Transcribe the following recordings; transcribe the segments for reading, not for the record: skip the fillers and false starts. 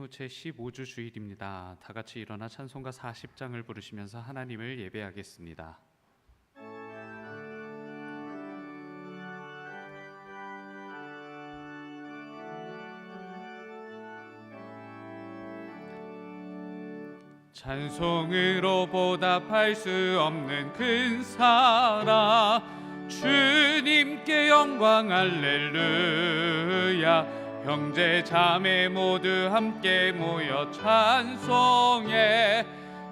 후 제15주 주일입니다. 다 같이 일어나 찬송가 40장을 부르시면서 하나님을 예배하겠습니다. 찬송으로 보답할 수 없는 큰 사랑, 주님께 영광 할렐루야. 형제 자매 모두 함께 모여 찬송해.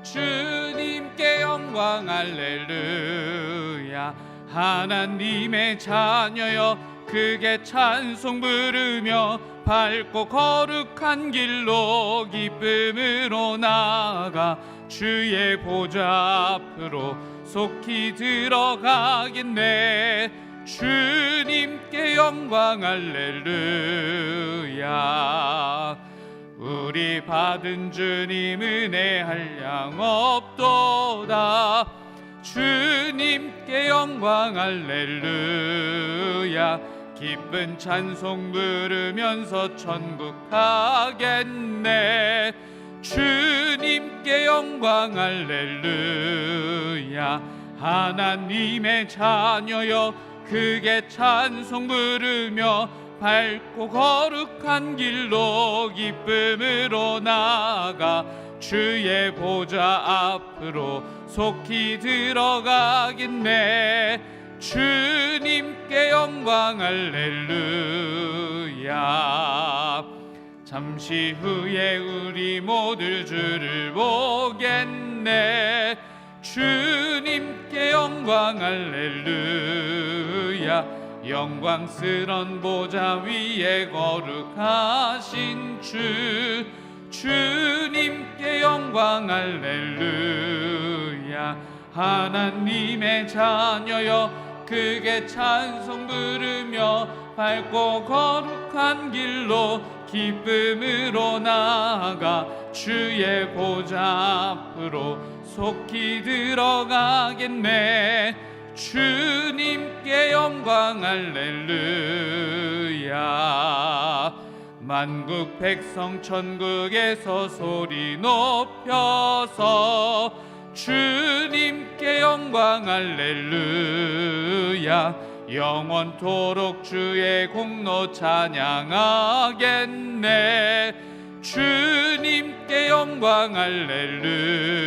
주님께 영광 할렐루야. 하나님의 자녀여 크게 찬송 부르며 밝고 거룩한 길로 기쁨으로 나아가 주의 보좌 앞으로 속히 들어가겠네. 주님께 영광 할렐루야. 우리 받은 주님 은혜 한량 없도다. 주님께 영광 할렐루야. 기쁜 찬송 부르면서 천국 가겠네. 주님께 영광 할렐루야. 하나님의 자녀여 크게 찬송 부르며 밝고 거룩한 길로 기쁨으로 나아가 주의 보좌 앞으로 속히 들어가겠네. 주님께 영광 할렐루야. 잠시 후에 우리 모두 주를 보겠네. 주님께 영광 할렐루야. 영광스런 보좌 위에 거룩하신 주님께 영광 할렐루야. 하나님의 자녀여 크게 찬송 부르며 밝고 거룩한 길로 기쁨으로 나아가 주의 보좌 앞으로 속히 들어가겠네. 주님께 영광 할렐루야. 만국 백성 천국에서 소리 높여서 주님께 영광 할렐루야. 영원토록 주의 공로 찬양하겠네. 주님께 영광 할렐루야.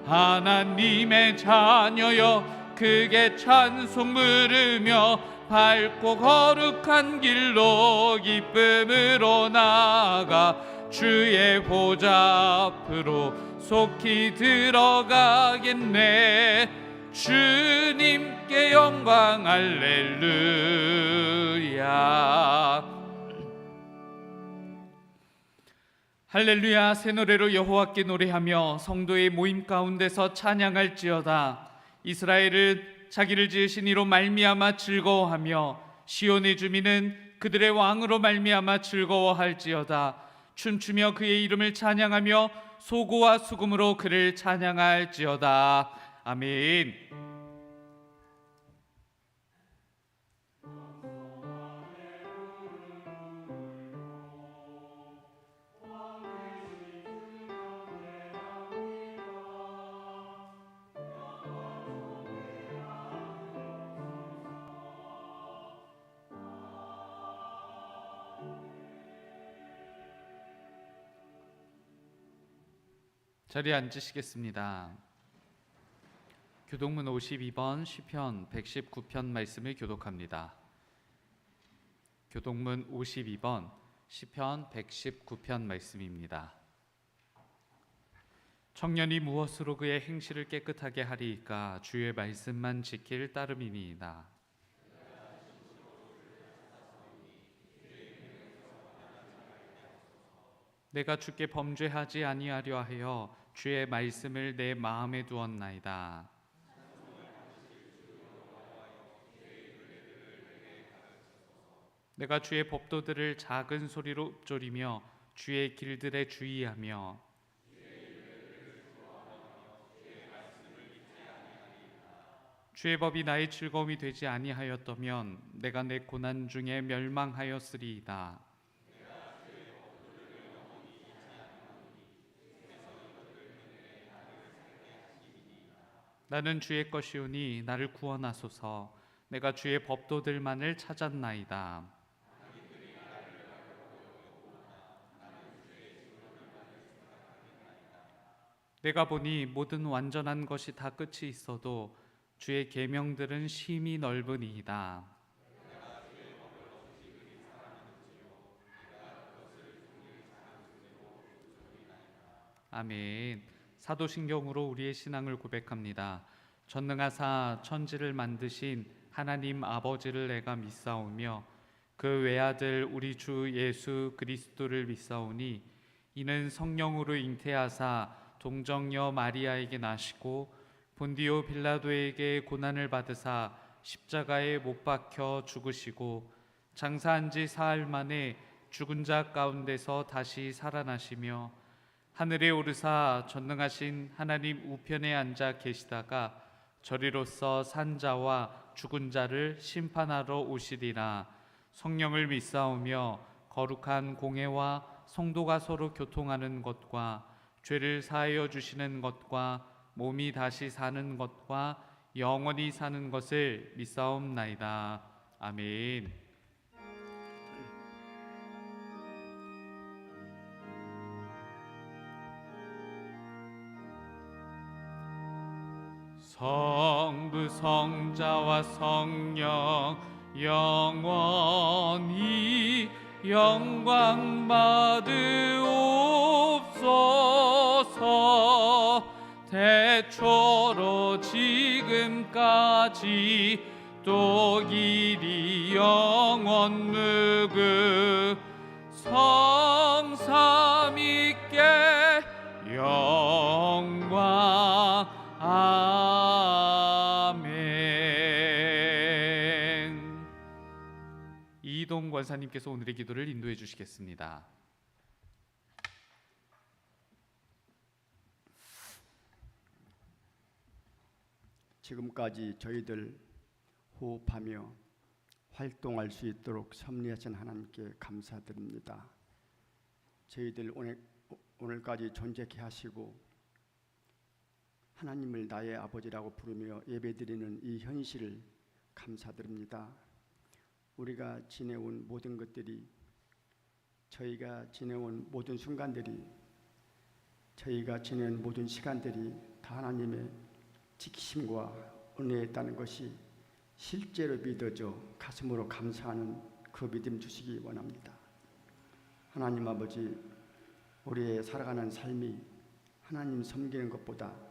하나님의 자녀여 크게 찬송 부르며 밝고 거룩한 길로 기쁨으로 나아가 주의 보좌 앞으로 속히 들어가겠네. 주님께 영광 할렐루야. 할렐루야. 새 노래로 여호와께 노래하며 성도의 모임 가운데서 찬양할지어다. 이스라엘은 자기를 지으신 이로 말미암아 즐거워하며 시온의 주민은 그들의 왕으로 말미암아 즐거워할지어다. 춤추며 그의 이름을 찬양하며 소고와 수금으로 그를 찬양할지어다. 아멘. 자리에 앉으시겠습니다. 교독문 52번 시편 119편 말씀을 교독합니다. 교독문 52번 시편 119편 말씀입니다. 청년이 무엇으로 그의 행실을 깨끗하게 하리이까? 주의 말씀만 지킬 따름이니이다. 내가 주께 범죄하지 아니하려 하여 주의 말씀을 내 마음에 두었나이다. 내가 주의 법도들을 작은 소리로 읊조리며 주의 길들에 주의하며 주의 법이 나의 즐거움이 되지 아니하였다면 내가 내 고난 중에 멸망하였으리이다. 나는 주의 것이오니 나를 구원하소서. 내가 주의 법도들만을 찾았나이다. 내가 보니 모든 완전한 것이 다 끝이 있어도 주의 계명들은 심히 넓으니이다. 아멘. 사도신경으로 우리의 신앙을 고백합니다. 전능하사 천지를 만드신 하나님 아버지를 내가 믿사오며 그 외아들 우리 주 예수 그리스도를 믿사오니 이는 성령으로 잉태하사 동정녀 마리아에게 나시고 본디오 빌라도에게 고난을 받으사 십자가에 못 박혀 죽으시고 장사한 지 사흘 만에 죽은 자 가운데서 다시 살아나시며 하늘에 오르사 전능하신 하나님 우편에 앉아 계시다가 저리로서 산 자와 죽은 자를 심판하러 오시리라. 성령을 믿사오며 거룩한 공회와 성도가 서로 교통하는 것과 죄를 사하여 주시는 것과 몸이 다시 사는 것과 영원히 사는 것을 믿사옵나이다. 아멘. 성부 성자와 성령 영원히 영광 받으옵소서. 태초로 지금까지 또 이리 영원 무궁 성삼위께 영광. 아멘. 이동 권사님께서 오늘의 기도를 인도해 주시겠습니다. 지금까지 저희들 호흡하며 활동할 수 있도록 섭리하신 하나님께 감사드립니다. 저희들 오늘까지 존재케 하시고 하나님을 나의 아버지라고 부르며 예배드리는 이 현실을 감사드립니다. 우리가 지내온 모든 것들이, 저희가 지내온 모든 순간들이, 저희가 지낸 모든 시간들이 다 하나님의 지키심과 은혜였다는 것이 실제로 믿어져 가슴으로 감사하는 그 믿음 주시기 원합니다. 하나님 아버지, 우리의 살아가는 삶이 하나님 섬기는 것보다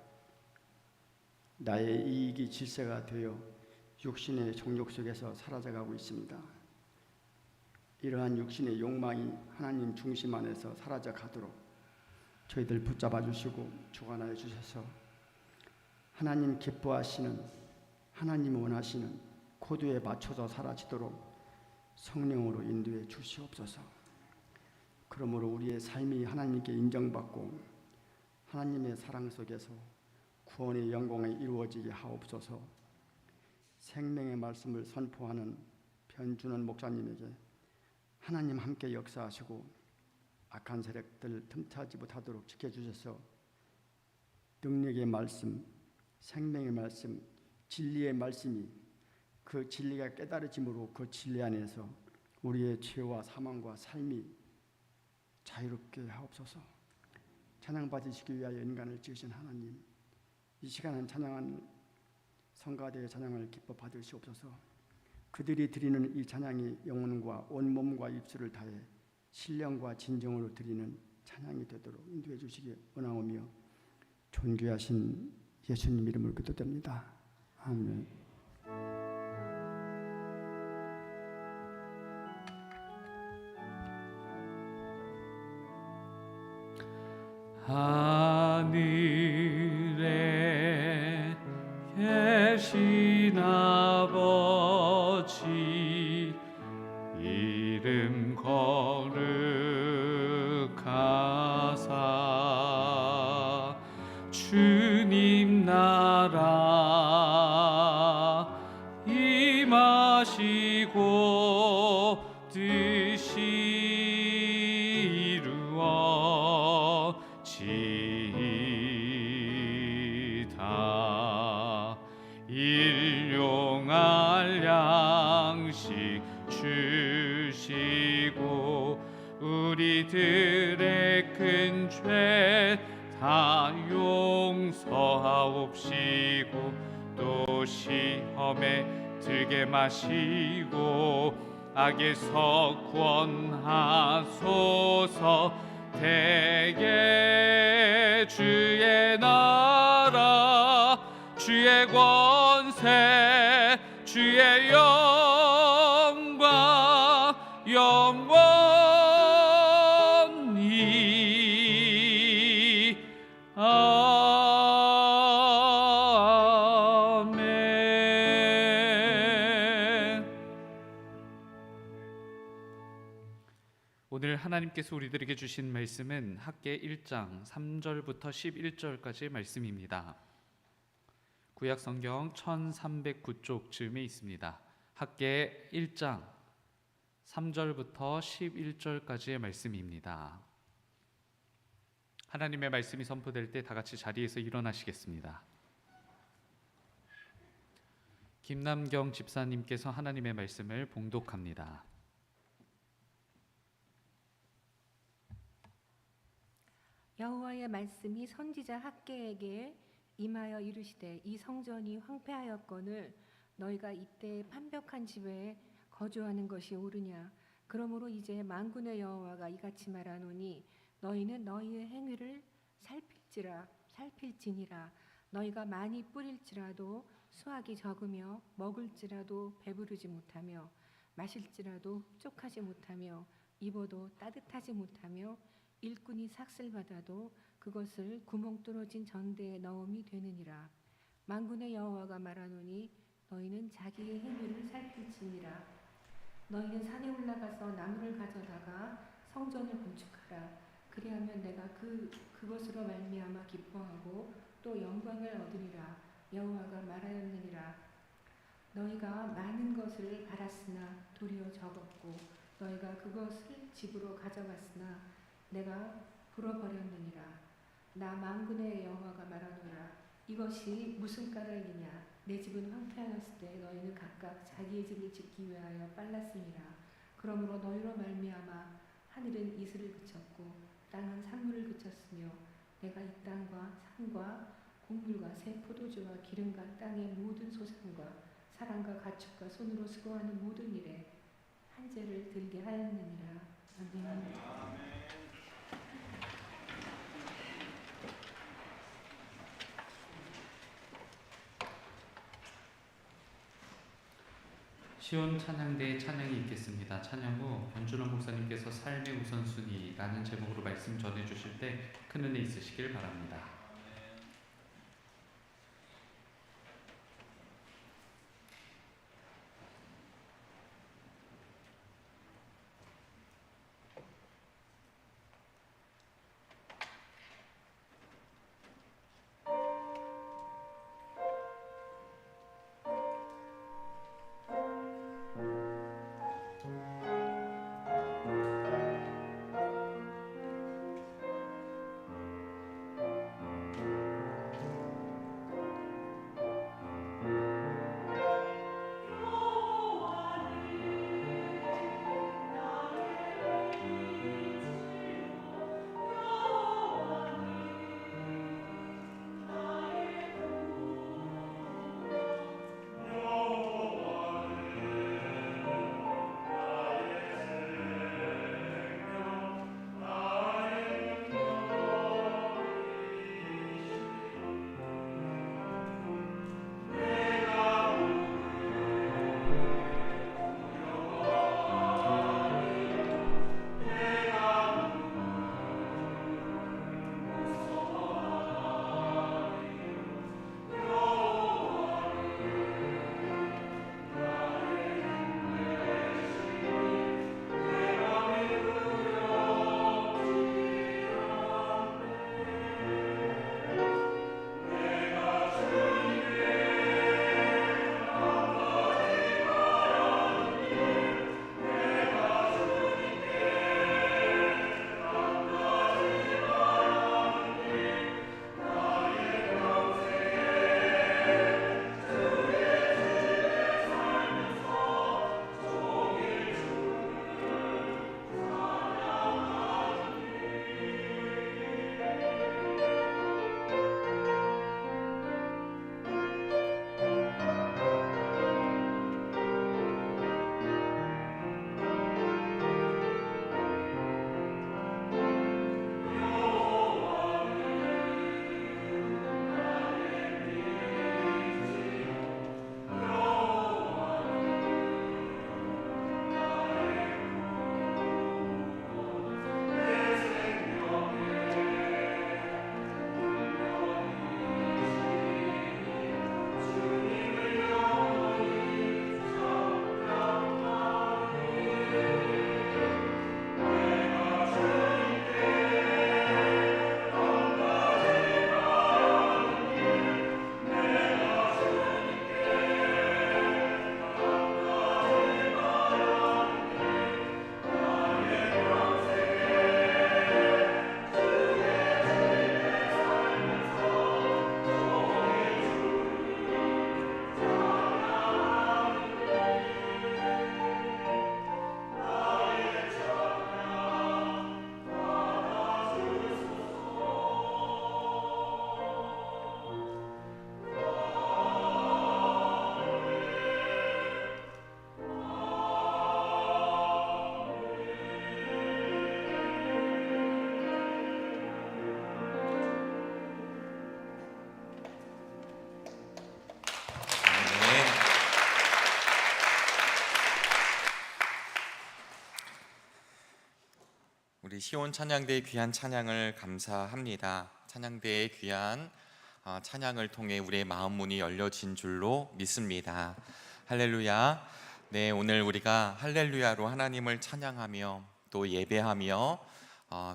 나의 이익이 질서가 되어 육신의 정욕 속에서 사라져가고 있습니다. 이러한 육신의 욕망이 하나님 중심 안에서 사라져 가도록 저희들 붙잡아 주시고 주관하여 주셔서 하나님 기뻐하시는, 하나님 원하시는 코드에 맞춰서 사라지도록 성령으로 인도해 주시옵소서. 그러므로 우리의 삶이 하나님께 인정받고 하나님의 사랑 속에서 구원의 영광이 이루어지게 하옵소서. 생명의 말씀을 선포하는 변준원 목사님에게 하나님 함께 역사하시고 악한 세력들 틈타지 못하도록 지켜주셔서 능력의 말씀, 생명의 말씀, 진리의 말씀이 그 진리가 깨달아짐으로 그 진리 안에서 우리의 죄와 사망과 삶이 자유롭게 하옵소서. 찬양받으시기 위하여 인간을 지으신 하나님, 이 시간은 찬양한 성가대의 찬양을 기뻐 받으시옵소서. 그들이 드리는 이 찬양이 영혼과 온몸과 입술을 다해 신령과 진정으로 드리는 찬양이 되도록 인도해 주시기 원하오며 존귀하신 예수님 이름으로 기도드립니다. 아멘. 하늘에 계신 아버지 이름 거룩하사 주님 나라 임하시고 뜻이 이루어지이다. 그들의 큰 죄 다 용서하옵시고 또 시험에 들게 마시고 악에서 구원하소서. 대개 주의 나라 주의 권세 주의 영광 영원히 아멘. 오늘 하나님께서 우리들에게 주신 말씀은 학개 1장 3절부터 11절까지의 말씀입니다. 구약 성경 1309쪽 즈음에 있습니다. 학개 1장 3절부터 11절까지의 말씀입니다. 하나님의 말씀이 선포될 때 다 같이 자리에서 일어나시겠습니다. 김남경 집사님께서 하나님의 말씀을 봉독합니다. 여호와의 말씀이 선지자 학개에게 임하여 이르시되 이 성전이 황폐하였거늘 너희가 이때 판벽한 집에 거주하는 것이 옳으냐. 그러므로 이제 만군의 여호와가 이같이 말하노니 너희는 너희의 행위를 살필지니라. 너희가 많이 뿌릴지라도 수확이 적으며 먹을지라도 배부르지 못하며 마실지라도 흡족하지 못하며 입어도 따뜻하지 못하며 일꾼이 삭슬 받아도 그것을 구멍 뚫어진 전대에 넣음이 되느니라. 만군의 여호와가 말하노니 너희는 자기의 행위를 살필지니라. 너희는 산에 올라가서 나무를 가져다가 성전을 건축하라. 그리하면 내가 그것으로 말미암아 기뻐하고 또 영광을 얻으리라. 여호와가 말하였느니라. 너희가 많은 것을 바랐으나 도리어 적었고 너희가 그것을 집으로 가져갔으나 내가 불어버렸느니라. 나 만군의 여호와가 말하노라. 이것이 무슨 까닭이냐. 내 집은 황폐하였을 때 너희는 각각 자기의 집을 짓기 위하여 빨랐음이라. 그러므로 너희로 말미암아 하늘은 이슬을 그쳤고 땅은 산물을 그쳤으며 내가 이 땅과 산과 곡물과 새 포도주와 기름과 땅의 모든 소산과 사람과 가축과 손으로 수고하는 모든 일에 한죄를 들게 하였느니라. 아멘. 시온 찬양대의 찬양이 있겠습니다. 찬양 후 변준호 목사님께서 삶의 우선순위라는 제목으로 말씀 전해주실 때 큰 은혜 있으시길 바랍니다. 시온 찬양대의 귀한 찬양을 감사합니다. 찬양대의 귀한 찬양을 통해 우리의 마음 문이 열려진 줄로 믿습니다. 할렐루야. 네, 오늘 우리가 할렐루야로 하나님을 찬양하며 또 예배하며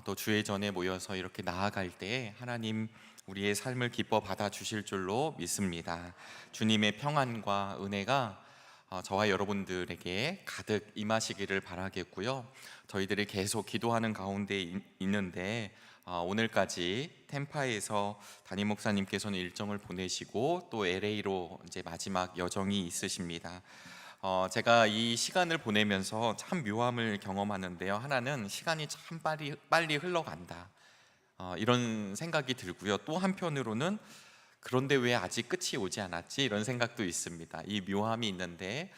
또 주의 전에 모여서 이렇게 나아갈 때 하나님 우리의 삶을 기뻐 받아 주실 줄로 믿습니다. 주님의 평안과 은혜가 저와 여러분들에게 가득 임하시기를 바라겠고요. 저희들이 계속 기도하는 가운데 있는데 오늘까지 템파에서 담임 목사님께서는 일정을 보내시고 또 LA로 이제 마지막 여정이 있으십니다. 제가 이 시간을 보내면서 참 묘함을 경험하는데요. 하나는 시간이 참 빨리 흘러간다, 이런 생각이 들고요. 또 한편으로는 그런데 왜 아직 끝이 오지 않았지? 이런 생각도 있습니다. 이 묘함이 있는데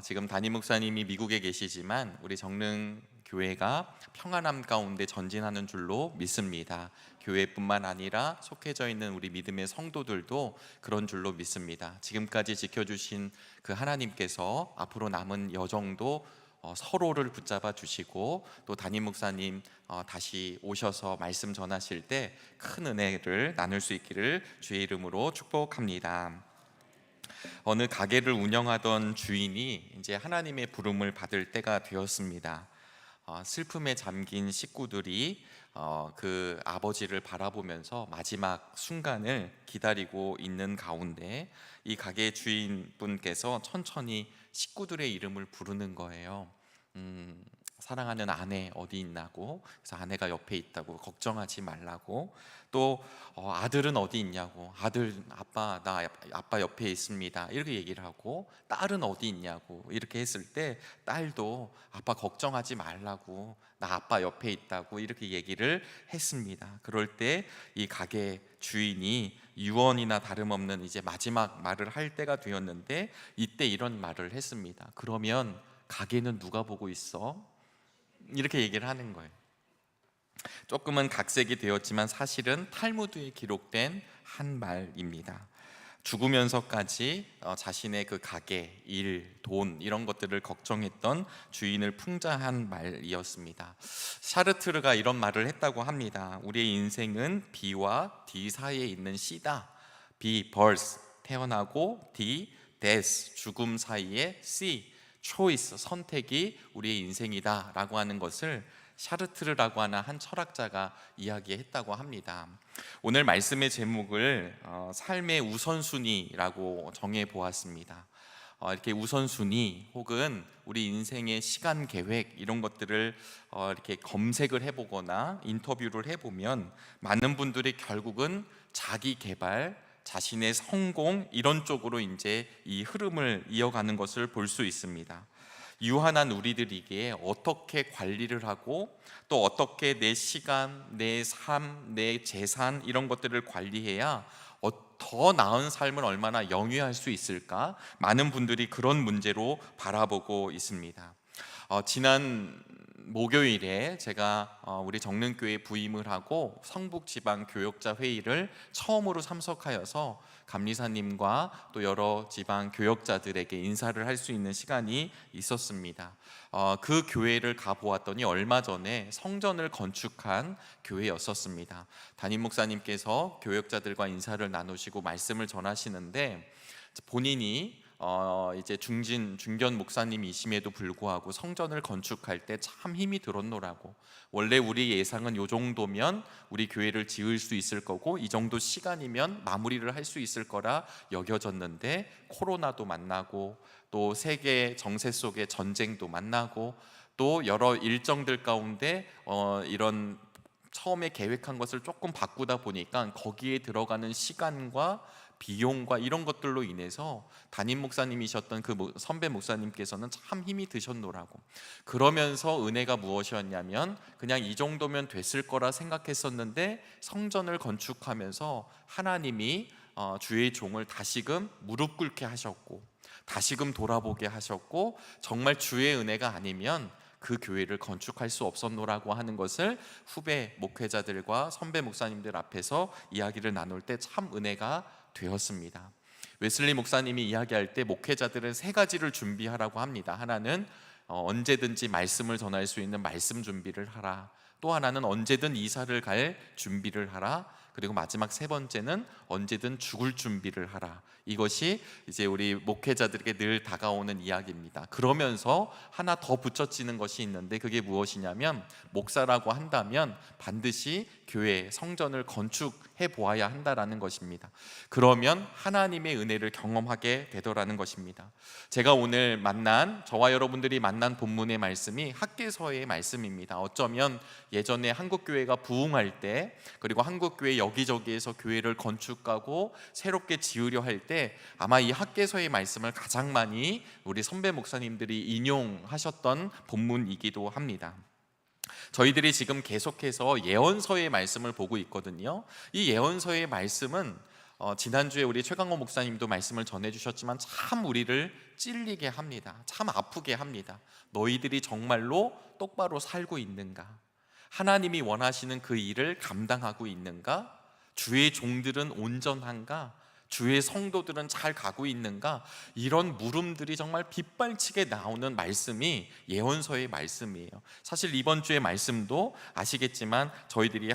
지금 담임 목사님이 미국에 계시지만 우리 정릉 교회가 평안함 가운데 전진하는 줄로 믿습니다. 교회뿐만 아니라 속해져 있는 우리 믿음의 성도들도 그런 줄로 믿습니다. 지금까지 지켜주신 그 하나님께서 앞으로 남은 여정도 서로를 붙잡아 주시고 또 담임 목사님 다시 오셔서 말씀 전하실 때 큰 은혜를 나눌 수 있기를 주의 이름으로 축복합니다. 어느 가게를 운영하던 주인이 이제 하나님의 부름을 받을 때가 되었습니다. 슬픔에 잠긴 식구들이 그 아버지를 바라보면서 마지막 순간을 기다리고 있는 가운데 이 가게 주인분께서 천천히 식구들의 이름을 부르는 거예요. 사랑하는 아내 어디 있냐고, 그래서 아내가 옆에 있다고, 걱정하지 말라고, 또 아들은 어디 있냐고, 아들 아빠 나 아빠 옆에 있습니다 이렇게 얘기를 하고, 딸은 어디 있냐고 이렇게 했을 때 딸도 아빠 걱정하지 말라고, 나 아빠 옆에 있다고 이렇게 얘기를 했습니다. 그럴 때 이 가게 주인이 유언이나 다름없는 이제 마지막 말을 할 때가 되었는데 이때 이런 말을 했습니다. 그러면 가게는 누가 보고 있어? 이렇게 얘기를 하는 거예요. 조금은 각색이 되었지만 사실은 탈무드에 기록된 한 말입니다. 죽으면서까지 자신의 그 가게, 일, 돈 이런 것들을 걱정했던 주인을 풍자한 말이었습니다. 샤르트르가 이런 말을 했다고 합니다. 우리의 인생은 B와 D 사이에 있는 C다. B, birth, 태어나고, D, death, 죽음 사이에 C, choice, 선택이 우리의 인생이다 라고 하는 것을 샤르트르라고 하는 한 철학자가 이야기했다고 합니다. 오늘 말씀의 제목을 삶의 우선순위라고 정해 보았습니다. 이렇게 우선순위 혹은 우리 인생의 시간 계획 이런 것들을 이렇게 검색을 해보거나 인터뷰를 해보면 많은 분들이 결국은 자기 개발, 자신의 성공 이런 쪽으로 이제 이 흐름을 이어가는 것을 볼 수 있습니다. 유한한 우리들에게 어떻게 관리를 하고 또 어떻게 내 시간, 내 삶, 내 재산 이런 것들을 관리해야 더 나은 삶을 얼마나 영위할 수 있을까? 많은 분들이 그런 문제로 바라보고 있습니다. 지난 목요일에 제가 우리 정릉교회 부임을 하고 성북지방 교역자 회의를 처음으로 참석하여서 감리사님과 또 여러 지방 교역자들에게 인사를 할 수 있는 시간이 있었습니다. 그 교회를 가보았더니 얼마 전에 성전을 건축한 교회였었습니다. 담임 목사님께서 교역자들과 인사를 나누시고 말씀을 전하시는데 본인이 이제 중견 목사님이심에도 불구하고 성전을 건축할 때 참 힘이 들었노라고, 원래 우리 예상은 이 정도면 우리 교회를 지을 수 있을 거고 이 정도 시간이면 마무리를 할 수 있을 거라 여겨졌는데 코로나도 만나고 또 세계 정세 속의 전쟁도 만나고 또 여러 일정들 가운데 이런 처음에 계획한 것을 조금 바꾸다 보니까 거기에 들어가는 시간과 비용과 이런 것들로 인해서 담임 목사님이셨던 그 선배 목사님께서는 참 힘이 드셨노라고. 그러면서 은혜가 무엇이었냐면 그냥 이 정도면 됐을 거라 생각했었는데 성전을 건축하면서 하나님이 주의 종을 다시금 무릎 꿇게 하셨고 다시금 돌아보게 하셨고 정말 주의 은혜가 아니면 그 교회를 건축할 수 없었노라고 하는 것을 후배 목회자들과 선배 목사님들 앞에서 이야기를 나눌 때 참 은혜가 되었습니다. 웨슬리 목사님이 이야기할 때 목회자들은 세 가지를 준비하라고 합니다. 하나는 언제든지 말씀을 전할 수 있는 말씀 준비를 하라. 또 하나는 언제든 이사를 갈 준비를 하라. 그리고 마지막 세 번째는 언제든 죽을 준비를 하라. 이것이 이제 우리 목회자들에게 늘 다가오는 이야기입니다. 그러면서 하나 더 붙여지는 것이 있는데, 그게 무엇이냐면, 목사라고 한다면 반드시 교회, 성전을 건축해 보아야 한다라는 것입니다. 그러면 하나님의 은혜를 경험하게 되더라는 것입니다. 제가 오늘 저와 여러분들이 만난 본문의 말씀이 학개서의 말씀입니다. 어쩌면 예전에 한국교회가 부흥할 때, 그리고 한국교회 여기저기에서 교회를 건축하고 새롭게 지으려 할 때 아마 이 학개서의 말씀을 가장 많이 우리 선배 목사님들이 인용하셨던 본문이기도 합니다. 저희들이 지금 계속해서 예언서의 말씀을 보고 있거든요. 이 예언서의 말씀은 지난주에 우리 최강호 목사님도 말씀을 전해주셨지만 참 우리를 찔리게 합니다. 참 아프게 합니다. 너희들이 정말로 똑바로 살고 있는가? 하나님이 원하시는 그 일을 감당하고 있는가? 주의 종들은 온전한가? 주의 성도들은 잘 가고 있는가? 이런 물음들이 정말 빗발치게 나오는 말씀이 예언서의 말씀이에요. 사실 이번 주의 말씀도 아시겠지만 저희들이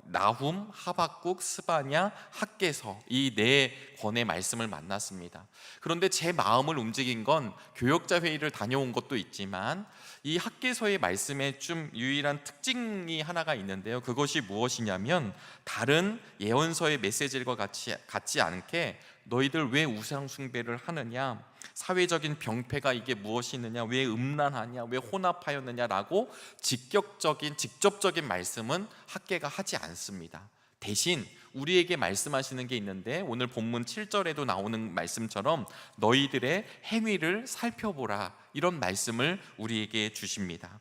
나훔, 하박국, 스바냐, 학개서 이 네 권의 말씀을 만났습니다. 그런데 제 마음을 움직인 건 교역자 회의를 다녀온 것도 있지만 이 학개서의 말씀에 좀 유일한 특징이 하나가 있는데요. 그것이 무엇이냐면, 다른 예언서의 메시지들과 같지 않게 너희들 왜 우상 숭배를 하느냐, 사회적인 병폐가 이게 무엇이느냐, 왜 음란하냐, 왜 혼합하였느냐라고 직접적인 말씀은 학개가 하지 않습니다. 대신 우리에게 말씀하시는 게 있는데, 오늘 본문 7절에도 나오는 말씀처럼 너희들의 행위를 살펴보라, 이런 말씀을 우리에게 주십니다.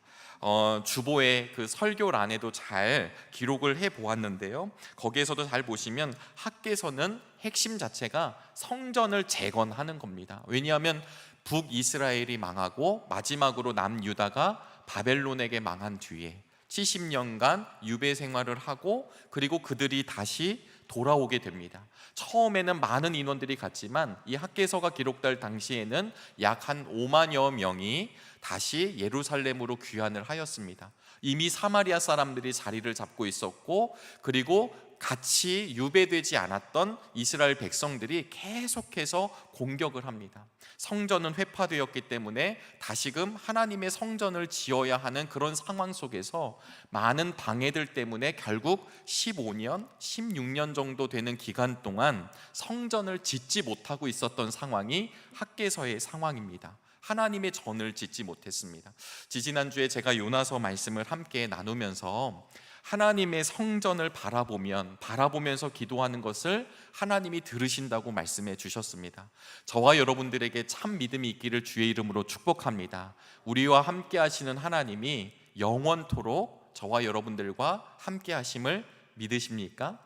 주보의 그 설교란에도 잘 기록을 해 보았는데요, 거기에서도 잘 보시면 학개서는 핵심 자체가 성전을 재건하는 겁니다. 왜냐하면 북이스라엘이 망하고 마지막으로 남유다가 바벨론에게 망한 뒤에 70년간 유배 생활을 하고, 그리고 그들이 다시 돌아오게 됩니다. 처음에는 많은 인원들이 갔지만 이 학개서가 기록될 당시에는 약 한 5만여 명이 다시 예루살렘으로 귀환을 하였습니다. 이미 사마리아 사람들이 자리를 잡고 있었고, 그리고 같이 유배되지 않았던 이스라엘 백성들이 계속해서 공격을 합니다. 성전은 회파되었기 때문에 다시금 하나님의 성전을 지어야 하는 그런 상황 속에서 많은 방해들 때문에 결국 15년, 16년 정도 되는 기간 동안 성전을 짓지 못하고 있었던 상황이 학개서의 상황입니다. 하나님의 전을 짓지 못했습니다. 지지난주에 제가 요나서 말씀을 함께 나누면서 하나님의 성전을 바라보면서 기도하는 것을 하나님이 들으신다고 말씀해 주셨습니다. 저와 여러분들에게 참 믿음이 있기를 주의 이름으로 축복합니다. 우리와 함께 하시는 하나님이 영원토록 저와 여러분들과 함께 하심을 믿으십니까?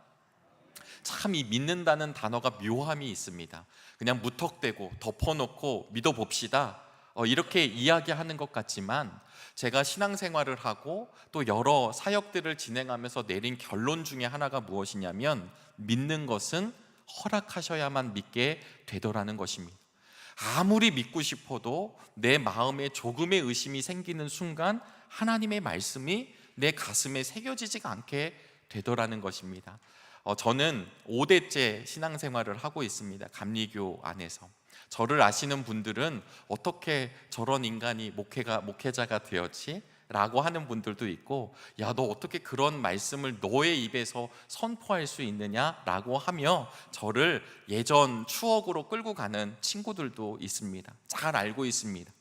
참 이 믿는다는 단어가 묘함이 있습니다. 그냥 무턱대고 덮어놓고 믿어봅시다, 이렇게 이야기하는 것 같지만, 제가 신앙생활을 하고 또 여러 사역들을 진행하면서 내린 결론 중에 하나가 무엇이냐면, 믿는 것은 허락하셔야만 믿게 되더라는 것입니다. 아무리 믿고 싶어도 내 마음에 조금의 의심이 생기는 순간 하나님의 말씀이 내 가슴에 새겨지지가 않게 되더라는 것입니다. 저는 5대째 신앙생활을 하고 있습니다. 감리교 안에서. 저를 아시는 분들은 어떻게 저런 인간이 목회자가 되었지? 라고 하는 분들도 있고, 야, 너 어떻게 그런 말씀을 너의 입에서 선포할 수 있느냐? 라고 하며 저를 예전 추억으로 끌고 가는 친구들도 있습니다. 잘 알고 있습니다.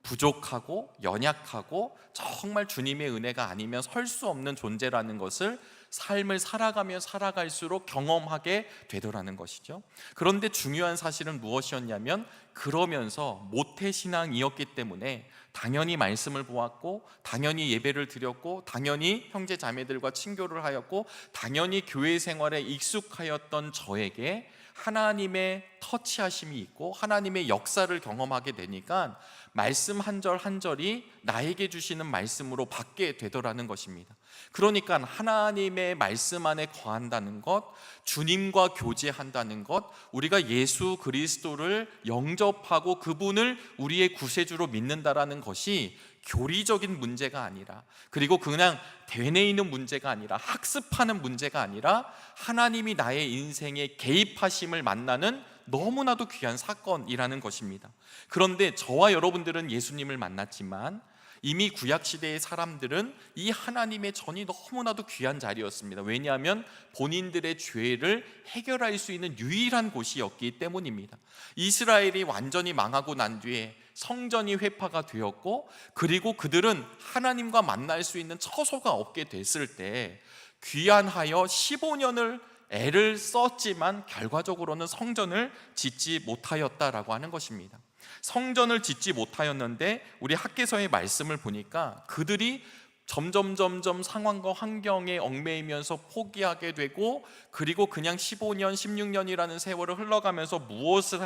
부족하고 연약하고 정말 주님의 은혜가 아니면 설 수 없는 존재라는 것을 삶을 살아가면 살아갈수록 경험하게 되더라는 것이죠. 그런데 중요한 사실은 무엇이었냐면, 그러면서 모태신앙이었기 때문에 당연히 말씀을 보았고, 당연히 예배를 드렸고, 당연히 형제 자매들과 친교를 하였고, 당연히 교회 생활에 익숙하였던 저에게 하나님의 터치하심이 있고 하나님의 역사를 경험하게 되니까 말씀 한 절 한 절이 나에게 주시는 말씀으로 받게 되더라는 것입니다. 그러니까 하나님의 말씀 안에 거한다는 것, 주님과 교제한다는 것, 우리가 예수 그리스도를 영접하고 그분을 우리의 구세주로 믿는다라는 것이 교리적인 문제가 아니라, 그리고 그냥 되뇌이는 문제가 아니라, 학습하는 문제가 아니라 하나님이 나의 인생에 개입하심을 만나는 너무나도 귀한 사건이라는 것입니다. 그런데 저와 여러분들은 예수님을 만났지만 이미 구약시대의 사람들은 이 하나님의 전이 너무나도 귀한 자리였습니다. 왜냐하면 본인들의 죄를 해결할 수 있는 유일한 곳이었기 때문입니다. 이스라엘이 완전히 망하고 난 뒤에 성전이 회파가 되었고, 그리고 그들은 하나님과 만날 수 있는 처소가 없게 됐을 때 귀환하여 15년을 애를 썼지만 결과적으로는 성전을 짓지 못하였다라고 하는 것입니다. 성전을 짓지 못하였는데 우리 학개서의 말씀을 보니까 그들이 점점 상황과 환경에 얽매이면서 포기하게 되고, 그리고 그냥 15년, 16년이라는 세월을 흘러가면서 무엇을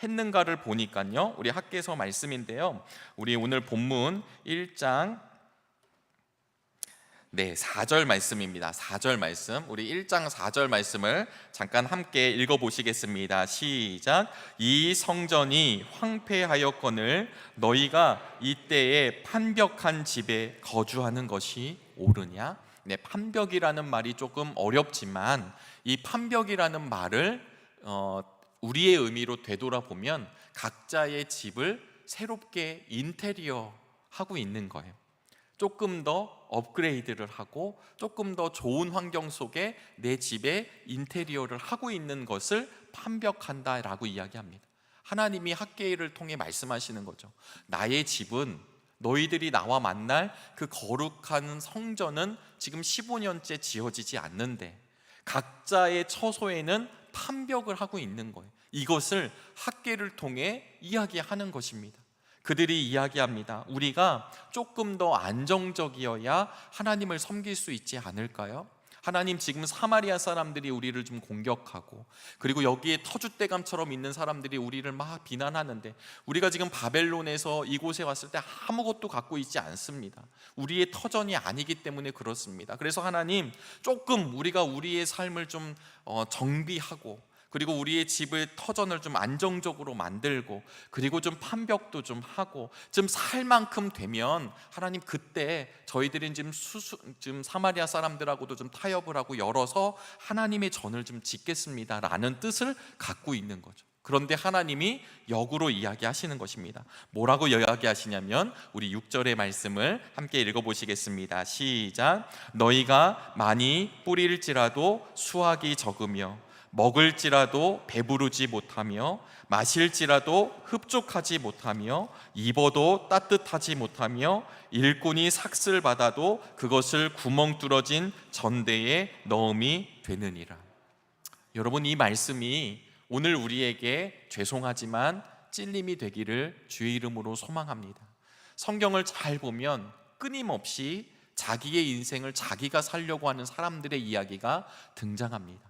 했는가를 보니까요, 우리 학개서 말씀인데요, 우리 오늘 본문 1장 4절 말씀입니다. 4절 말씀, 우리 1장 4절 말씀을 잠깐 함께 읽어보시겠습니다. 시작. 이 성전이 황폐하였거늘 너희가 이때에 판벽한 집에 거주하는 것이 옳으냐? 판벽이라는 말이 조금 어렵지만 이 판벽이라는 말을 우리의 의미로 되돌아보면 각자의 집을 새롭게 인테리어 하고 있는 거예요. 조금 더 업그레이드를 하고 조금 더 좋은 환경 속에 내 집에 인테리어를 하고 있는 것을 판벽한다라고 이야기합니다. 하나님이 학개를 통해 말씀하시는 거죠. 나의 집은, 너희들이 나와 만날 그 거룩한 성전은 지금 15년째 지어지지 않는데 각자의 처소에는 판벽을 하고 있는 거예요. 이것을 학개를 통해 이야기하는 것입니다. 그들이 이야기합니다. 우리가 조금 더 안정적이어야 하나님을 섬길 수 있지 않을까요? 하나님, 지금 사마리아 사람들이 우리를 좀 공격하고, 그리고 여기에 터줏대감처럼 있는 사람들이 우리를 막 비난하는데 우리가 지금 바벨론에서 이곳에 왔을 때 아무것도 갖고 있지 않습니다. 우리의 터전이 아니기 때문에 그렇습니다. 그래서 하나님, 조금 우리가 우리의 삶을 좀 정비하고, 그리고 우리의 집을, 터전을 좀 안정적으로 만들고, 그리고 좀 판벽도 좀 하고 좀 살 만큼 되면 하나님, 그때 저희들은 지금 사마리아 사람들하고도 좀 타협을 하고 열어서 하나님의 전을 좀 짓겠습니다 라는 뜻을 갖고 있는 거죠. 그런데 하나님이 역으로 이야기하시는 것입니다. 뭐라고 이야기하시냐면 우리 6절의 말씀을 함께 읽어보시겠습니다. 시작. 너희가 많이 뿌릴지라도 수확이 적으며 먹을지라도 배부르지 못하며 마실지라도 흡족하지 못하며 입어도 따뜻하지 못하며 일꾼이 삭슬 받아도 그것을 구멍 뚫어진 전대에 넣음이 되느니라. 여러분, 이 말씀이 오늘 우리에게 죄송하지만 찔림이 되기를 주의 이름으로 소망합니다. 성경을 잘 보면 끊임없이 자기의 인생을 자기가 살려고 하는 사람들의 이야기가 등장합니다.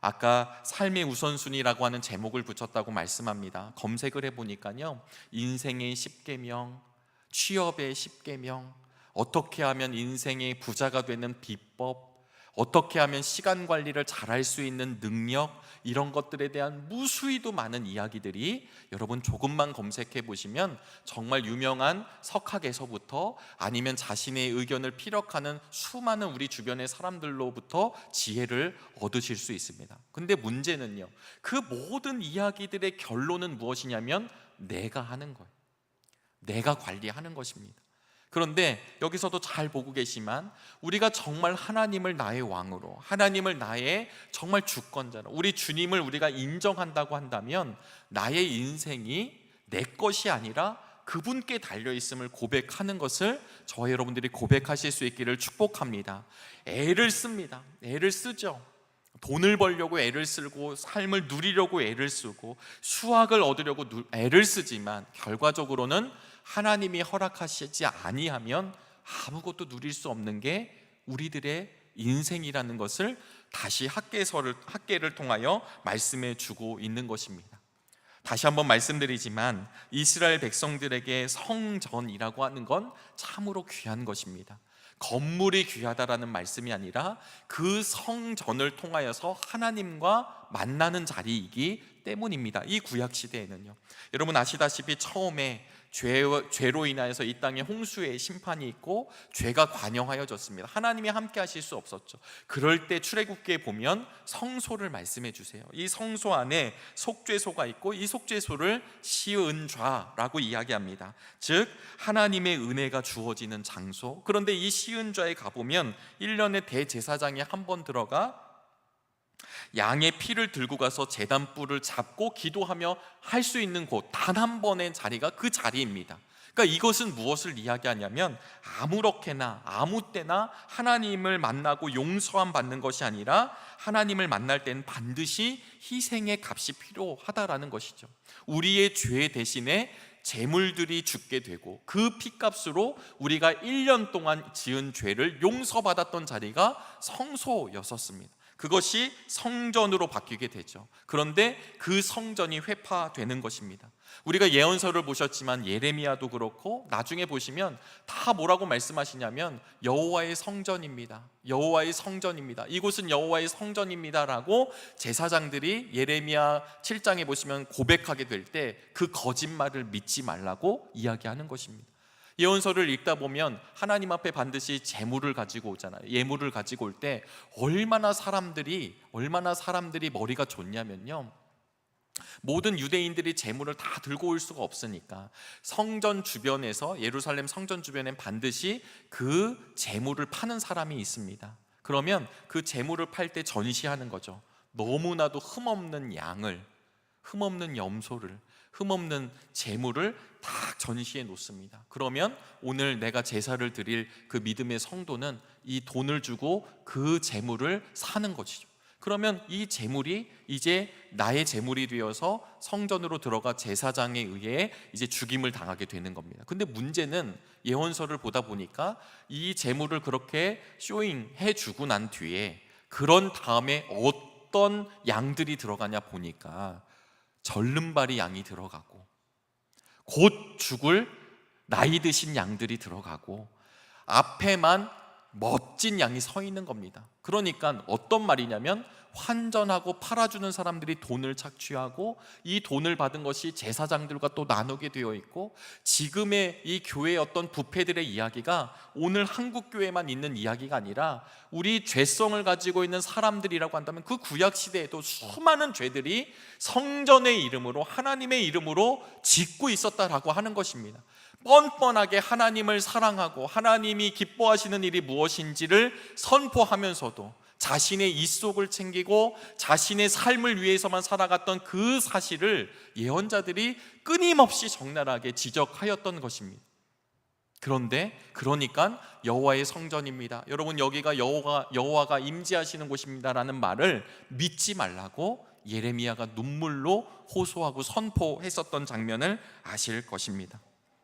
아까 삶의 우선순위라고 하는 제목을 붙였다고 말씀합니다. 검색을 해보니까요, 인생의 10계명, 취업의 10계명, 어떻게 하면 인생의 부자가 되는 비법, 어떻게 하면 시간 관리를 잘할 수 있는 능력, 이런 것들에 대한 무수히도 많은 이야기들이 여러분 조금만 검색해 보시면 정말 유명한 석학에서부터 아니면 자신의 의견을 피력하는 수많은 우리 주변의 사람들로부터 지혜를 얻으실 수 있습니다. 근데 문제는요, 그 모든 이야기들의 결론은 무엇이냐면 내가 하는 거예요. 내가 관리하는 것입니다. 그런데 여기서도 잘 보고 계시지만 우리가 정말 하나님을 나의 왕으로, 하나님을 나의 정말 주권자로, 우리 주님을 우리가 인정한다고 한다면 나의 인생이 내 것이 아니라 그분께 달려있음을 고백하는 것을 저와 여러분들이 고백하실 수 있기를 축복합니다. 애를 씁니다. 애를 쓰죠. 돈을 벌려고 애를 쓰고, 삶을 누리려고 애를 쓰고, 수확을 얻으려고 애를 쓰지만 결과적으로는 하나님이 허락하시지 아니하면 아무것도 누릴 수 없는 게 우리들의 인생이라는 것을 다시 학개를 통하여 말씀해 주고 있는 것입니다. 다시 한번 말씀드리지만 이스라엘 백성들에게 성전이라고 하는 건 참으로 귀한 것입니다. 건물이 귀하다라는 말씀이 아니라 그 성전을 통하여서 하나님과 만나는 자리이기 때문입니다. 이 구약 시대에는요, 여러분 아시다시피 처음에 죄로 인하여서 이 땅에 홍수의 심판이 있고 죄가 관영하여졌습니다. 하나님이 함께 하실 수 없었죠. 그럴 때 출애굽기에 보면 성소를 말씀해 주세요. 이 성소 안에 속죄소가 있고 이 속죄소를 시은좌라고 이야기합니다. 즉 하나님의 은혜가 주어지는 장소. 그런데 이 시은좌에 가보면 1년에 대제사장이 한 번 들어가 양의 피를 들고 가서 제단 뿔을 잡고 기도하며 할 수 있는 곳, 단 한 번의 자리가 그 자리입니다. 그러니까 이것은 무엇을 이야기하냐면 아무렇게나 아무 때나 하나님을 만나고 용서함 받는 것이 아니라 하나님을 만날 때는 반드시 희생의 값이 필요하다라는 것이죠. 우리의 죄 대신에 제물들이 죽게 되고 그 피값으로 우리가 1년 동안 지은 죄를 용서받았던 자리가 성소였었습니다. 그것이 성전으로 바뀌게 되죠. 그런데 그 성전이 회파되는 것입니다. 우리가 예언서를 보셨지만 예레미야도 그렇고 나중에 보시면 다 뭐라고 말씀하시냐면 여호와의 성전입니다. 여호와의 성전입니다. 이곳은 여호와의 성전입니다라고 제사장들이 예레미야 7장에 보시면 고백하게 될 때 그 거짓말을 믿지 말라고 이야기하는 것입니다. 예언서를 읽다 보면 하나님 앞에 반드시 제물을 가지고 오잖아요. 예물을 가지고 올 때 얼마나 사람들이 머리가 좋냐면요, 모든 유대인들이 제물을 다 들고 올 수가 없으니까 성전 주변에서, 예루살렘 성전 주변엔 반드시 그 제물을 파는 사람이 있습니다. 그러면 그 제물을 팔 때 전시하는 거죠. 너무나도 흠없는 양을, 흠없는 염소를, 흠없는 제물을 다 전시해 놓습니다. 그러면 오늘 내가 제사를 드릴 그 믿음의 성도는 이 돈을 주고 그 제물을 사는 것이죠. 그러면 이 제물이 이제 나의 제물이 되어서 성전으로 들어가 제사장에 의해 이제 죽임을 당하게 되는 겁니다. 근데 문제는 예언서를 보다 보니까 이 제물을 그렇게 쇼잉해 주고 난 뒤에 그런 다음에 어떤 양들이 들어가냐 보니까 절름발이 양이 들어가고 곧 죽을 나이 드신 양들이 들어가고 앞에만 멋진 양이 서 있는 겁니다. 그러니까 어떤 말이냐면 환전하고 팔아주는 사람들이 돈을 착취하고 이 돈을 받은 것이 제사장들과 또 나누게 되어 있고, 지금의 이 교회의 어떤 부패들의 이야기가 오늘 한국 교회만 있는 이야기가 아니라 우리 죄성을 가지고 있는 사람들이라고 한다면 그 구약 시대에도 수많은 죄들이 성전의 이름으로, 하나님의 이름으로 짓고 있었다라고 하는 것입니다. 뻔뻔하게 하나님을 사랑하고 하나님이 기뻐하시는 일이 무엇인지를 선포하면서도 자신의 입속을 챙기고 자신의 삶을 위해서만 살아갔던 그 사실을 예언자들이 끊임없이 적나라하게 지적하였던 것입니다. 그러니까 여호와의 성전입니다, 여러분 여기가 여호와가 임재하시는 곳입니다라는 말을 믿지 말라고 예레미야가 눈물로 호소하고 선포했었던 장면을 아실 것입니다.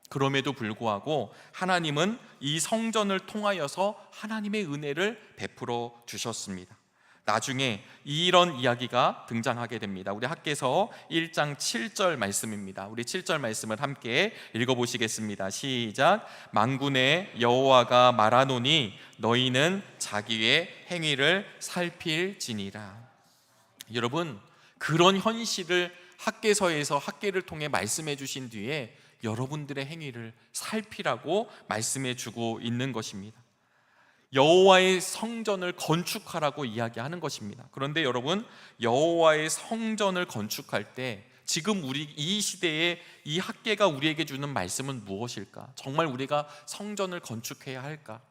그럼에도 불구하고 하나님은 이 성전을 통하여서 하나님의 은혜를 베풀어 주셨습니다. 나중에 이런 이야기가 등장하게 됩니다. 우리 학개서 1장 7절 말씀입니다. 우리 7절 말씀을 함께 읽어보시겠습니다. 시작. 만군의 여호와가 말하노니 너희는 자기의 행위를 살필지니라. 여러분, 그런 현실을 학개서에서 학개를 통해 말씀해 주신 뒤에 여러분들의 행위를 살피라고 말씀해 주고 있는 것입니다. 여호와의 성전을 건축하라고 이야기하는 것입니다. 그런데 여러분, 여호와의 성전을 건축할 때 지금 우리 이 시대에 이 학개가 우리에게 주는 말씀은 무엇일까? 정말 우리가 성전을 건축해야 할까?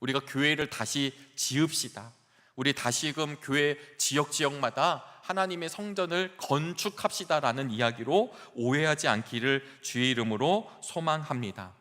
우리가 교회를 다시 지읍시다. 우리 다시금 교회 지역마다 하나님의 성전을 건축합시다라는 이야기로 오해하지 않기를 주의 이름으로 소망합니다.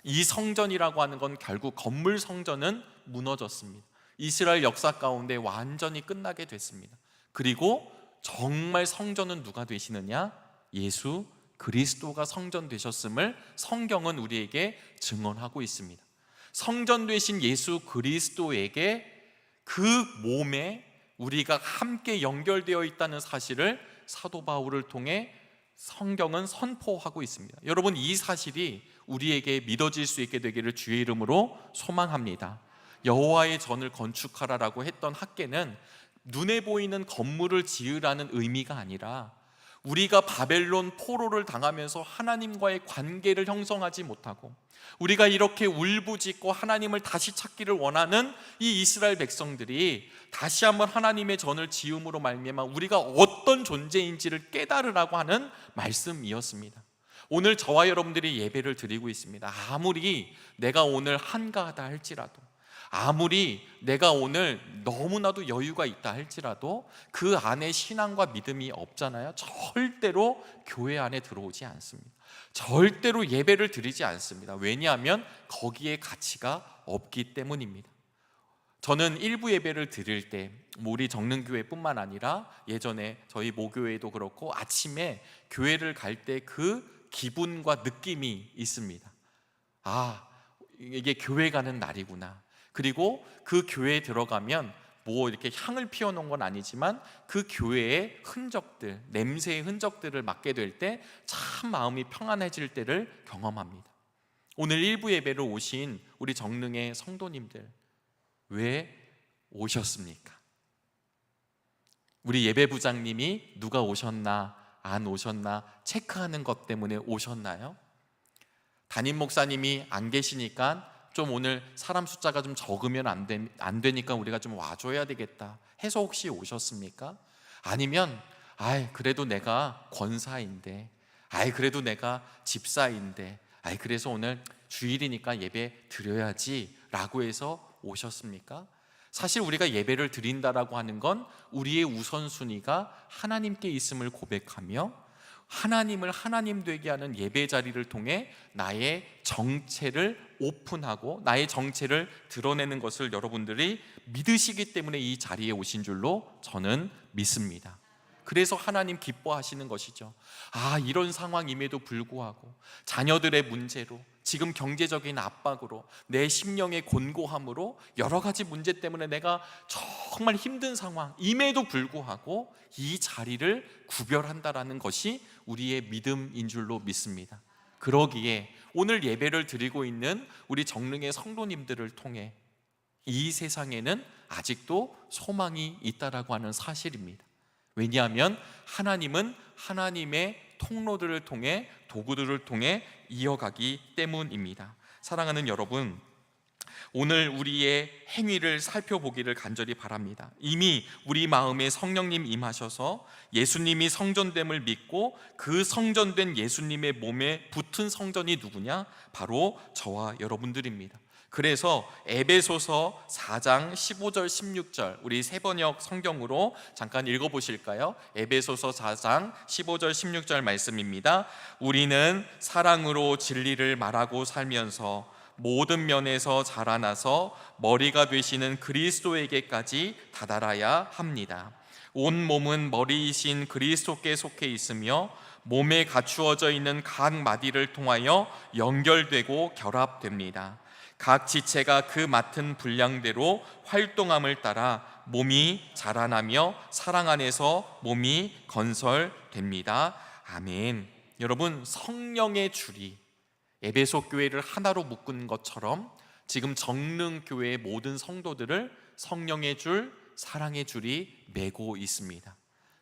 이 성전이라고 하는 건 결국 건물 성전은 무너졌습니다. 이스라엘 역사 가운데 완전히 끝나게 됐습니다. 그리고 정말 성전은 누가 되시느냐? 예수 그리스도가 성전 되셨음을 성경은 우리에게 증언하고 있습니다. 성전 되신 예수 그리스도에게 그 몸에 우리가 함께 연결되어 있다는 사실을 사도 바울을 통해 성경은 선포하고 있습니다. 여러분, 이 사실이 우리에게 믿어질 수 있게 되기를 주의 이름으로 소망합니다. 여호와의 전을 건축하라라고 했던 학개는 눈에 보이는 건물을 지으라는 의미가 아니라 우리가 바벨론 포로를 당하면서 하나님과의 관계를 형성하지 못하고 우리가 이렇게 울부짖고 하나님을 다시 찾기를 원하는 이 이스라엘 백성들이 다시 한번 하나님의 전을 지음으로 말미암아 우리가 어떤 존재인지를 깨달으라고 하는 말씀이었습니다. 오늘 저와 여러분들이 예배를 드리고 있습니다. 아무리 내가 오늘 한가하다 할지라도, 아무리 내가 오늘 너무나도 여유가 있다 할지라도 그 안에 신앙과 믿음이 없잖아요. 절대로 교회 안에 들어오지 않습니다. 절대로 예배를 드리지 않습니다. 왜냐하면 거기에 가치가 없기 때문입니다. 저는 일부 예배를 드릴 때 우리 정릉교회뿐만 아니라 예전에 저희 모교회도 그렇고 아침에 교회를 갈 때 그 기분과 느낌이 있습니다. 아, 이게 교회 가는 날이구나. 그리고 그 교회에 들어가면 뭐 이렇게 향을 피워놓은 건 아니지만 그 교회의 흔적들, 냄새의 흔적들을 맡게 될 때 참 마음이 평안해질 때를 경험합니다. 오늘 일부 예배로 오신 우리 정릉의 성도님들, 왜 오셨습니까? 우리 예배부장님이 누가 오셨나 안 오셨나 체크하는 것 때문에 오셨나요? 담임 목사님이 안 계시니까 좀 오늘 사람 숫자가 좀 적으면 안 되니까 우리가 좀 와줘야 되겠다 해서 혹시 오셨습니까? 아니면 그래도 내가 권사인데, 그래도 내가 집사인데, 그래서 오늘 주일이니까 예배 드려야지 라고 해서 오셨습니까? 사실 우리가 예배를 드린다라고 하는 건 우리의 우선순위가 하나님께 있음을 고백하며 하나님을 하나님 되게 하는 예배 자리를 통해 나의 정체를 오픈하고 나의 정체를 드러내는 것을 여러분들이 믿으시기 때문에 이 자리에 오신 줄로 저는 믿습니다. 그래서 하나님 기뻐하시는 것이죠. 이런 상황임에도 불구하고 자녀들의 문제로, 지금 경제적인 압박으로, 내 심령의 곤고함으로 여러 가지 문제 때문에 내가 정말 힘든 상황임에도 불구하고 이 자리를 구별한다라는 것이 우리의 믿음인 줄로 믿습니다. 그러기에 오늘 예배를 드리고 있는 우리 정릉의 성도님들을 통해 이 세상에는 아직도 소망이 있다라고 하는 사실입니다. 왜냐하면 하나님은 하나님의 통로들을 통해, 도구들을 통해 이어가기 때문입니다. 사랑하는 여러분, 오늘 우리의 행위를 살펴보기를 간절히 바랍니다. 이미 우리 마음에 성령님 임하셔서 예수님이 성전됨을 믿고 그 성전된 예수님의 몸에 붙은 성전이 누구냐? 바로 저와 여러분들입니다. 그래서 에베소서 4장 15절 16절 우리 세번역 성경으로 잠깐 읽어보실까요? 에베소서 4장 15절 16절 말씀입니다. 우리는 사랑으로 진리를 말하고 살면서 모든 면에서 자라나서 머리가 되시는 그리스도에게까지 다다라야 합니다. 온 몸은 머리이신 그리스도께 속해 있으며 몸에 갖추어져 있는 각 마디를 통하여 연결되고 결합됩니다. 각 지체가 그 맡은 분량대로 활동함을 따라 몸이 자라나며 사랑 안에서 몸이 건설됩니다. 아멘. 여러분, 성령의 줄이 에베소 교회를 하나로 묶은 것처럼 지금 정릉교회의 모든 성도들을 성령의 줄, 사랑의 줄이 매고 있습니다.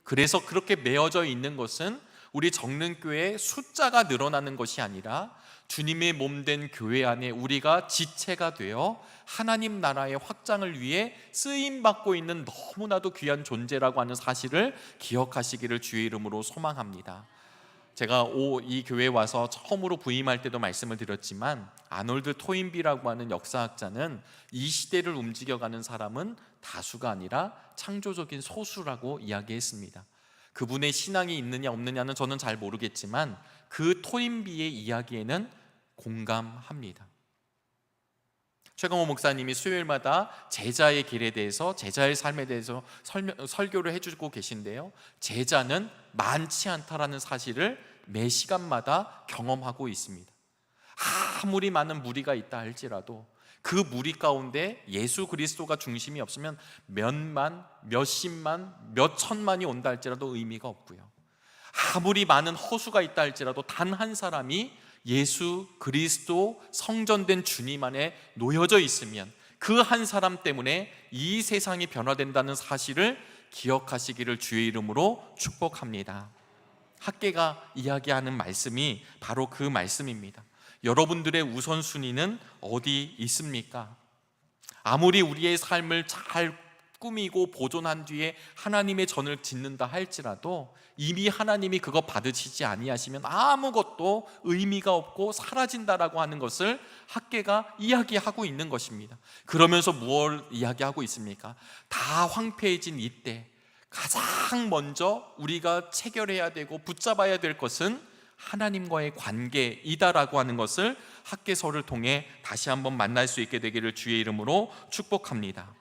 그래서 그렇게 매어져 있는 것은 우리 정릉교회의 숫자가 늘어나는 것이 아니라 주님의 몸된 교회 안에 우리가 지체가 되어 하나님 나라의 확장을 위해 쓰임받고 있는 너무나도 귀한 존재라고 하는 사실을 기억하시기를 주의 이름으로 소망합니다. 제가 이 교회에 와서 처음으로 부임할 때도 말씀을 드렸지만 아놀드 토인비라고 하는 역사학자는 이 시대를 움직여가는 사람은 다수가 아니라 창조적인 소수라고 이야기했습니다. 그분의 신앙이 있느냐 없느냐는 저는 잘 모르겠지만 그 토인비의 이야기에는 공감합니다. 최강호 목사님이 수요일마다 제자의 길에 대해서, 제자의 삶에 대해서 설교를 해주고 계신데요, 제자는 많지 않다라는 사실을 매 시간마다 경험하고 있습니다. 아무리 많은 무리가 있다 할지라도 그 무리 가운데 예수 그리스도가 중심이 없으면 몇만, 몇십만, 몇천만이 온다 할지라도 의미가 없고요, 아무리 많은 허수가 있다 할지라도 단 한 사람이 예수 그리스도 성전된 주님 안에 놓여져 있으면 그 한 사람 때문에 이 세상이 변화된다는 사실을 기억하시기를 주의 이름으로 축복합니다. 학개가 이야기하는 말씀이 바로 그 말씀입니다. 여러분들의 우선순위는 어디 있습니까? 아무리 우리의 삶을 잘 꾸미고 보존한 뒤에 하나님의 전을 짓는다 할지라도 이미 하나님이 그거 받으시지 아니하시면 아무것도 의미가 없고 사라진다라고 하는 것을 학개가 이야기하고 있는 것입니다. 그러면서 무엇을 이야기하고 있습니까? 다 황폐해진 이때 가장 먼저 우리가 체결해야 되고 붙잡아야 될 것은 하나님과의 관계이다라고 하는 것을 학개서를 통해 다시 한번 만날 수 있게 되기를 주의 이름으로 축복합니다.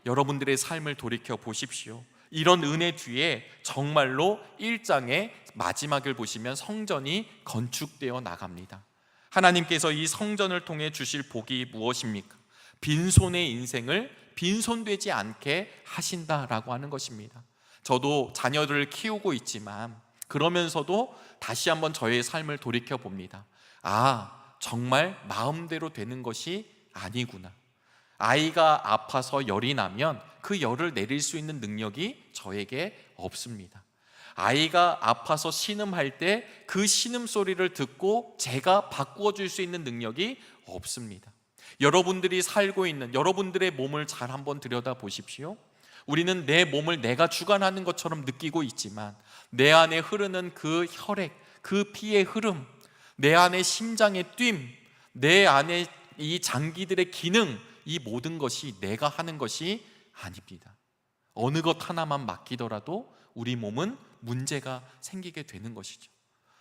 여러분들의 삶을 돌이켜 보십시오. 이런 은혜 뒤에 정말로 1장의 마지막을 보시면 성전이 건축되어 나갑니다. 하나님께서 이 성전을 통해 주실 복이 무엇입니까? 빈손의 인생을 빈손되지 않게 하신다라고 하는 것입니다. 저도 자녀들을 키우고 있지만 그러면서도 다시 한번 저의 삶을 돌이켜 봅니다. 정말 마음대로 되는 것이 아니구나. 아이가 아파서 열이 나면 그 열을 내릴 수 있는 능력이 저에게 없습니다. 아이가 아파서 신음할 때 그 신음소리를 듣고 제가 바꾸어 줄 수 있는 능력이 없습니다. 여러분들이 살고 있는 여러분들의 몸을 잘 한번 들여다 보십시오. 우리는 내 몸을 내가 주관하는 것처럼 느끼고 있지만 내 안에 흐르는 그 혈액, 그 피의 흐름, 내 안에 심장의 뛴, 내 안에 이 장기들의 기능, 이 모든 것이 내가 하는 것이 아닙니다. 어느 것 하나만 맡기더라도 우리 몸은 문제가 생기게 되는 것이죠.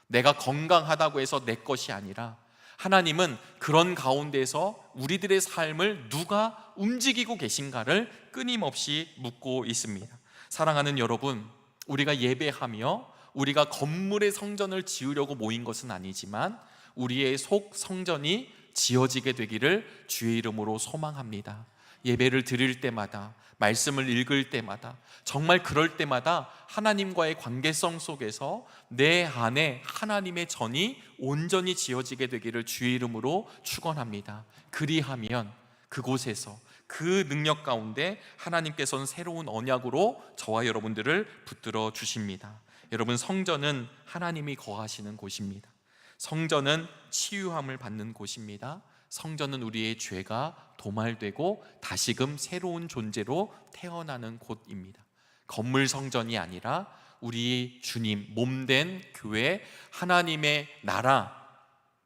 내가 건강하다고 해서 내 것이 아니라 하나님은 그런 가운데서 우리들의 삶을 누가 움직이고 계신가를 끊임없이 묻고 있습니다. 사랑하는 여러분, 우리가 예배하며 우리가 건물의 성전을 지으려고 모인 것은 아니지만 우리의 속 성전이 지어지게 되기를 주의 이름으로 소망합니다. 예배를 드릴 때마다, 말씀을 읽을 때마다, 정말 그럴 때마다 하나님과의 관계성 속에서 내 안에 하나님의 전이 온전히 지어지게 되기를 주의 이름으로 축원합니다. 그리하면 그곳에서 그 능력 가운데 하나님께서는 새로운 언약으로 저와 여러분들을 붙들어 주십니다. 여러분, 성전은 하나님이 거하시는 곳입니다. 성전은 치유함을 받는 곳입니다. 성전은 우리의 죄가 도말되고 다시금 새로운 존재로 태어나는 곳입니다. 건물 성전이 아니라 우리 주님 몸된 교회, 하나님의 나라,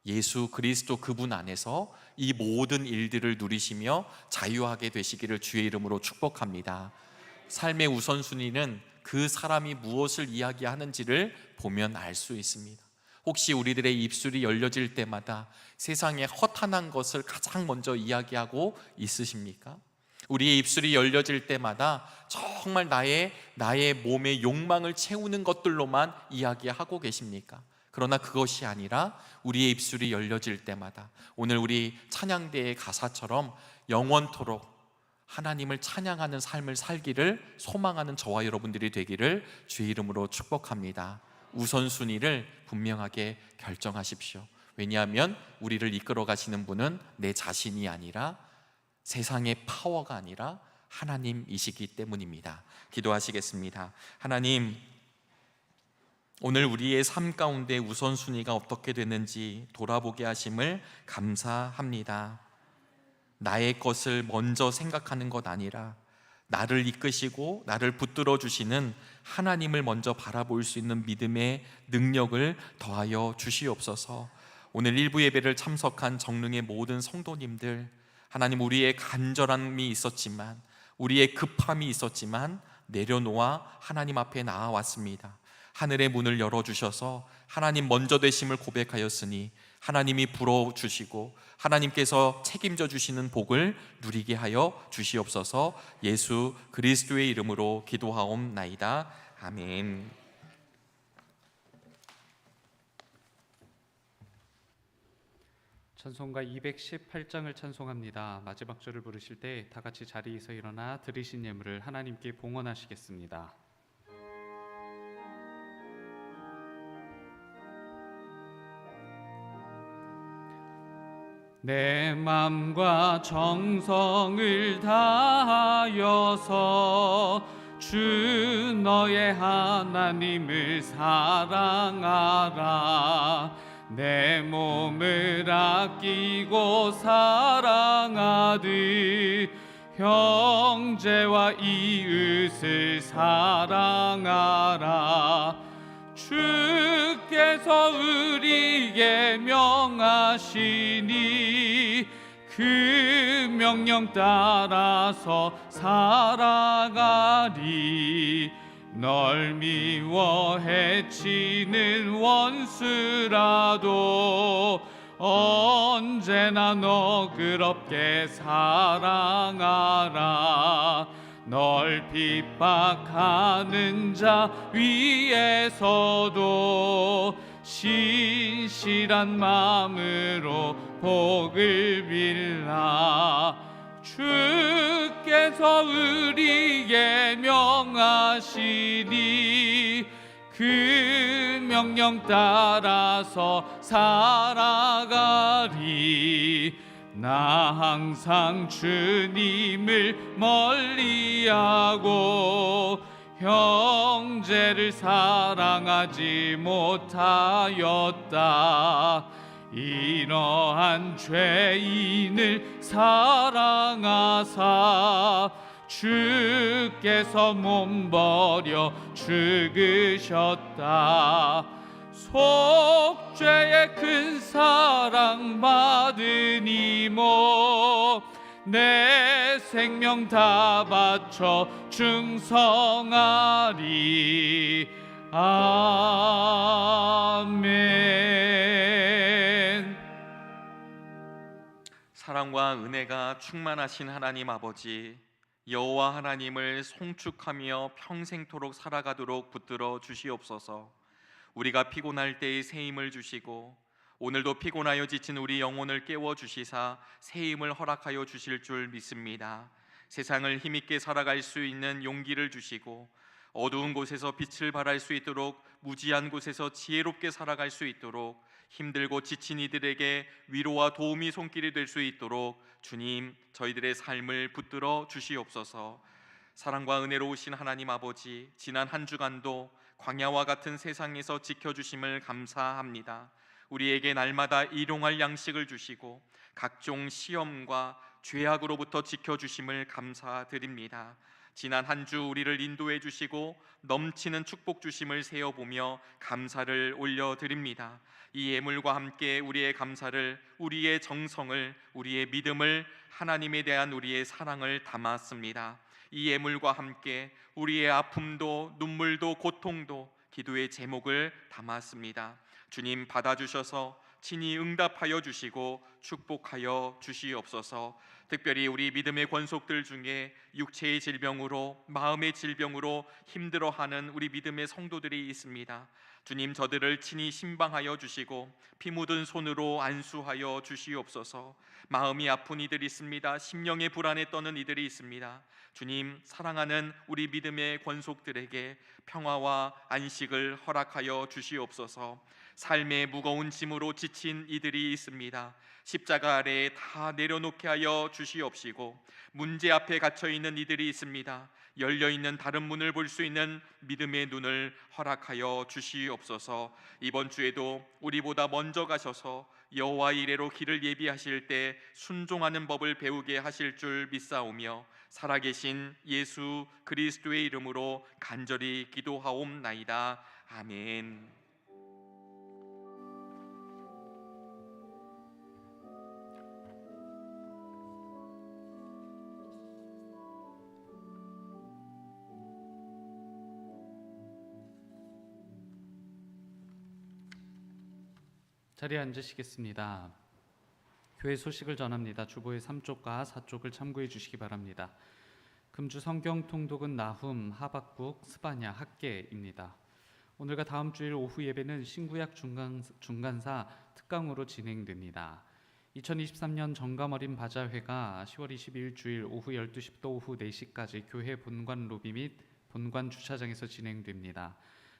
예수 그리스도 그분 안에서 이 모든 일들을 누리시며 자유하게 되시기를 주의 이름으로 축복합니다. 삶의 우선순위는 그 사람이 무엇을 이야기하는지를 보면 알 수 있습니다. 혹시 우리들의 입술이 열려질 때마다 세상의 허탄한 것을 가장 먼저 이야기하고 있으십니까? 우리의 입술이 열려질 때마다 정말 나의 몸의 욕망을 채우는 것들로만 이야기하고 계십니까? 그러나 그것이 아니라 우리의 입술이 열려질 때마다 오늘 우리 찬양대의 가사처럼 영원토록 하나님을 찬양하는 삶을 살기를 소망하는 저와 여러분들이 되기를 주의 이름으로 축복합니다. 우선순위를 분명하게 결정하십시오. 왜냐하면 우리를 이끌어 가시는 분은 내 자신이 아니라 세상의 파워가 아니라 하나님이시기 때문입니다. 기도하시겠습니다. 하나님, 오늘 우리의 삶 가운데 우선순위가 어떻게 되는지 돌아보게 하심을 감사합니다. 나의 것을 먼저 생각하는 것 아니라 나를 이끄시고 나를 붙들어 주시는 하나님을 먼저 바라볼 수 있는 믿음의 능력을 더하여 주시옵소서. 오늘 일부 예배를 참석한 정릉의 모든 성도님들, 하나님, 우리의 간절함이 있었지만, 우리의 급함이 있었지만 내려놓아 하나님 앞에 나아왔습니다. 하늘의 문을 열어주셔서 하나님 먼저 되심을 고백하였으니 하나님이 불어주시고 하나님께서 책임져 주시는 복을 누리게 하여 주시옵소서. 예수 그리스도의 이름으로 기도하옵나이다. 아멘. 찬송가 218장을 찬송합니다. 마지막 절을 부르실 때 다 같이 자리에서 일어나 드리신 예물을 하나님께 봉헌하시겠습니다. 내 맘과 정성을 다하여서 주 너의 하나님을 사랑하라. 내 몸을 아끼고 사랑하듯 형제와 이웃을 사랑하라. 주께서 우리에게 명하시니 그 명령 따라서 살아가리. 널 미워 해치는 원수라도 언제나 너그럽게 사랑하라. 널 핍박하는 자 위에서도 신실한 마음으로 복을 빌라. 주께서 우리에게 명하시니 그 명령 따라서 살아가리. 나 항상 주님을 멀리하고 형제를 사랑하지 못하였다. 이러한 죄인을 사랑하사 주께서 몸버려 죽으셨다. 속죄의 큰 사랑 받으니모 내 생명 다 바쳐 충성하리. 아멘. 사랑과 은혜가 충만하신 하나님 아버지, 여호와 하나님을 송축하며 평생토록 살아가도록 붙들어 주시옵소서. 우리가 피곤할 때의 새 힘을 주시고 오늘도 피곤하여 지친 우리 영혼을 깨워 주시사 새 힘을 허락하여 주실 줄 믿습니다. 세상을 힘있게 살아갈 수 있는 용기를 주시고 어두운 곳에서 빛을 발할 수 있도록, 무지한 곳에서 지혜롭게 살아갈 수 있도록, 힘들고 지친 이들에게 위로와 도움이 손길이 될 수 있도록 주님, 저희들의 삶을 붙들어 주시옵소서. 사랑과 은혜로우신 하나님 아버지, 지난 한 주간도 광야와 같은 세상에서 지켜주심을 감사합니다. 우리에게 날마다 일용할 양식을 주시고 각종 시험과 죄악으로부터 지켜주심을 감사드립니다. 지난 한 주 우리를 인도해 주시고 넘치는 축복 주심을 세어보며 감사를 올려드립니다. 이 예물과 함께 우리의 감사를, 우리의 정성을, 우리의 믿음을, 하나님에 대한 우리의 사랑을 담았습니다. 이 예물과 함께 우리의 아픔도 눈물도 고통도 기도의 제목을 담았습니다. 주님, 받아주셔서 친히 응답하여 주시고 축복하여 주시옵소서. 특별히 우리 믿음의 권속들 중에 육체의 질병으로, 마음의 질병으로 힘들어하는 우리 믿음의 성도들이 있습니다. 주님, 저들을 친히 신방하여 주시고 피 묻은 손으로 안수하여 주시옵소서. 마음이 아픈 이들이 있습니다. 심령의 불안에 떠는 이들이 있습니다. 주님, 사랑하는 우리 믿음의 권속들에게 평화와 안식을 허락하여 주시옵소서. 삶의 무거운 짐으로 지친 이들이 있습니다. 십자가 아래에 다 내려놓게 하여 주시옵시고, 문제 앞에 갇혀 있는 이들이 있습니다. 열려 있는 다른 문을 볼 수 있는 믿음의 눈을 허락하여 주시옵소서. 이번 주에도 우리보다 먼저 가셔서 여호와 이레로 길을 예비하실 때 순종하는 법을 배우게 하실 줄 믿사오며, 살아계신 예수 그리스도의 이름으로 간절히 기도하옵나이다. 아멘. 자리에 앉으시겠습니다. 교회 소식을 전합니다. 주보의 3쪽과 4쪽을 참고해 주시기 바랍니다. 금주 성경 통독은 나훔, 하박국, 스바냐, 학개입니다. 오늘과 다음 주일 오후 예배는 신구약 중간사 특강으로 진행됩니다. 2023년 정감어린 바자회가 10월 22일 주일 오후 12시부터 오후 4시까지 교회 본관 로비 및 본관 주차장에서 진행됩니다.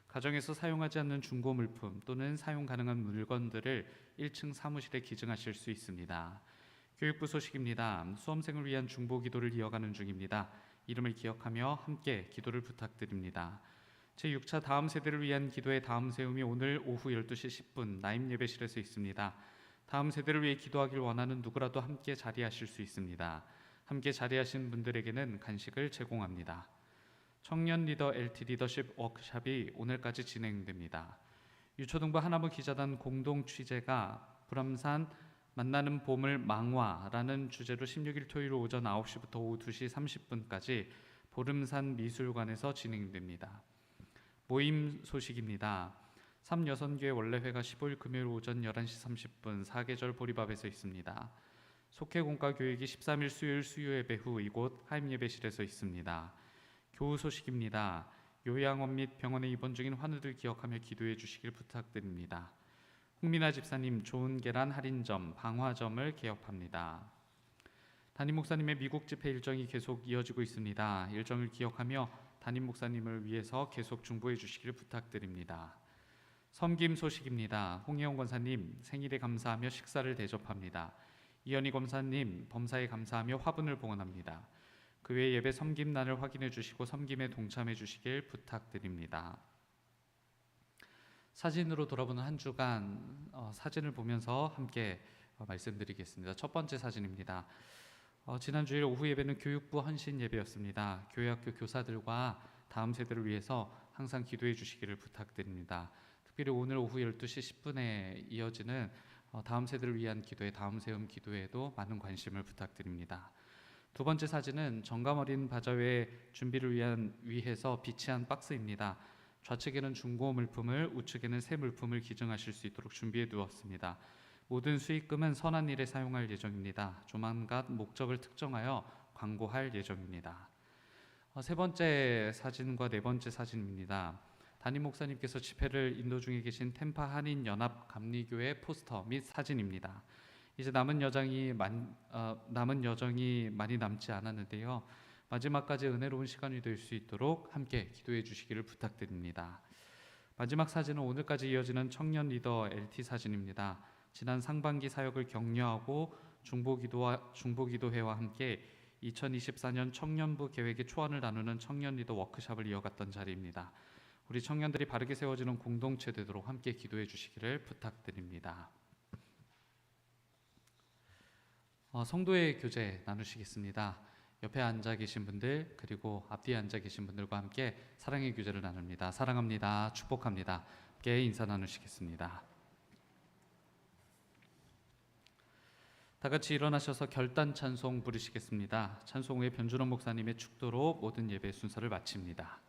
가정에서 사용하지 않는 중고 물품 또는 사용 가능한 물건들을 1층 사무실에 기증하실 수 있습니다. 교육부 소식입니다. 수험생을 위한 중보 기도를 이어가는 중입니다. 이름을 기억하며 함께 기도를 부탁드립니다. 제6차 다음 세대를 위한 기도의 다음 세움이 오늘 오후 12시 10분 나임 예배실에서 있습니다. 다음 세대를 위해 기도하길 원하는 누구라도 함께 자리하실 수 있습니다. 함께 자리하신 분들에게는 간식을 제공합니다. 청년 리더 LT 리더십 워크숍이 오늘까지 진행됩니다. 유초등부 하나무 기자단 공동 취재가 불암산 만나는 봄을 망화라는 주제로 16일 토요일 오전 9시부터 오후 2시 30분까지 보름산 미술관에서 진행됩니다. 모임 소식입니다. 삼여선교회 원래회가 15일 금요일 오전 11시 30분 사계절 보리밥에서 있습니다. 속회공과 교육이 13일 수요일 수요예배 후 이곳 하임예배실에서 있습니다. 교우 소식입니다. 요양원 및 병원에 입원 중인 환우들 기억하며 기도해 주시길 부탁드립니다. 홍민아 집사님 좋은 계란 할인점 방화점을 개업합니다. 담임 목사님의 미국 집회 일정이 계속 이어지고 있습니다. 일정을 기억하며 담임 목사님을 위해서 계속 중보해 주시길 부탁드립니다. 섬김 소식입니다. 홍혜영 권사님 생일에 감사하며 식사를 대접합니다. 이현희 검사님 범사에 감사하며 화분을 봉헌합니다. 그 외 예배 섬김란을 확인해 주시고 섬김에 동참해 주시길 부탁드립니다. 사진으로 돌아보는 한 주간 사진을 보면서 함께 말씀드리겠습니다. 첫 번째 사진입니다. 지난 주일 오후 예배는 교육부 헌신 예배였습니다. 교회학교 교사들과 다음 세대를 위해서 항상 기도해 주시기를 부탁드립니다. 특별히 오늘 오후 12시 10분에 이어지는 다음 세대를 위한 기도회 다음 세움 기도회에도 많은 관심을 부탁드립니다. 두 번째 사진은 정감 어린 바자회 준비를 위해서 비치한 박스입니다. 좌측에는 중고 물품을, 우측에는 새 물품을 기증하실 수 있도록 준비해 두었습니다. 모든 수익금은 선한 일에 사용할 예정입니다. 조만간 목적을 특정하여 광고할 예정입니다. 세 번째 사진과 네 번째 사진입니다. 담임 목사님께서 집회를 인도 중에 계신 템파 한인 연합 감리교회 포스터 및 사진입니다. 이제 남은 여정이 많이 남지 않았는데요. 마지막까지 은혜로운 시간이 될 수 있도록 함께 기도해 주시기를 부탁드립니다. 마지막 사진은 오늘까지 이어지는 청년 리더 LT 사진입니다. 지난 상반기 사역을 격려하고 중보기도회와 함께 2024년 청년부 계획의 초안을 나누는 청년 리더 워크숍을 이어갔던 자리입니다. 우리 청년들이 바르게 세워지는 공동체 되도록 함께 기도해 주시기를 부탁드립니다. 성도의 교제 나누시겠습니다. 옆에 앉아 계신 분들 그리고 앞뒤에 앉아 계신 분들과 함께 사랑의 교제를 나눕니다. 사랑합니다. 축복합니다. 함께 인사 나누시겠습니다. 다 같이 일어나셔서 결단 찬송 부르시겠습니다. 찬송 후에 변준원 목사님의 축도로 모든 예배 순서를 마칩니다.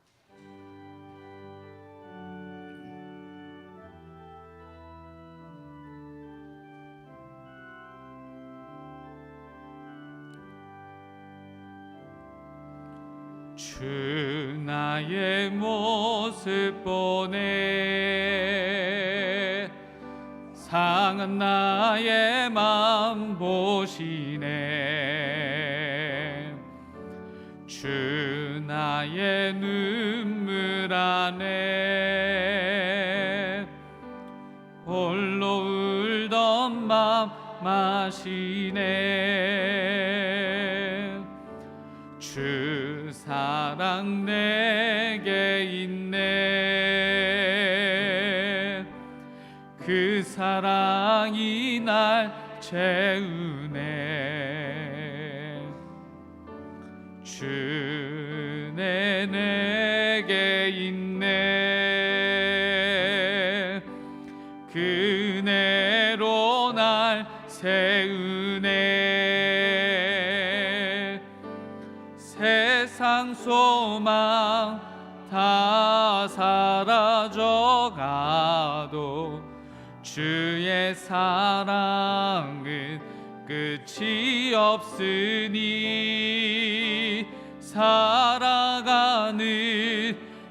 주 나의 모습 보네 상한 나의 맘 보시네 주 나의 눈물 안에 홀로 울던 맘 마시네 주 사랑 내게 있네 그 사랑이 날 채우네 주네 내게 있네 그 은혜로 날 세우네 세상 소망 다 사라져가도 주의 사랑은 끝이 없으니 살아가는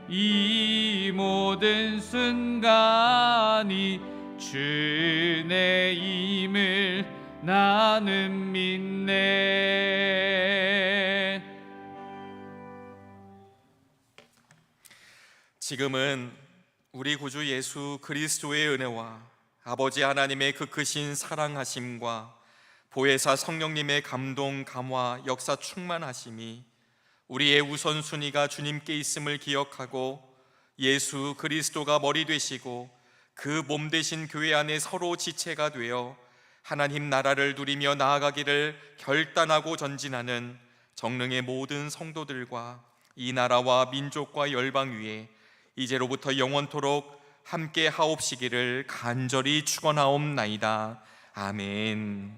이 모든 순간이 주의 힘을 나는 믿네. 지금은 우리 구주 예수 그리스도의 은혜와 아버지 하나님의 그 크신 사랑하심과 보혜사 성령님의 감동 감화 역사 충만하심이 우리의 우선순위가 주님께 있음을 기억하고 예수 그리스도가 머리 되시고 그 몸 되신 교회 안에 서로 지체가 되어 하나님 나라를 누리며 나아가기를 결단하고 전진하는 정릉의 모든 성도들과 이 나라와 민족과 열방 위에 이제로부터 영원토록 함께 하옵시기를 간절히 축원하옵나이다. 아멘.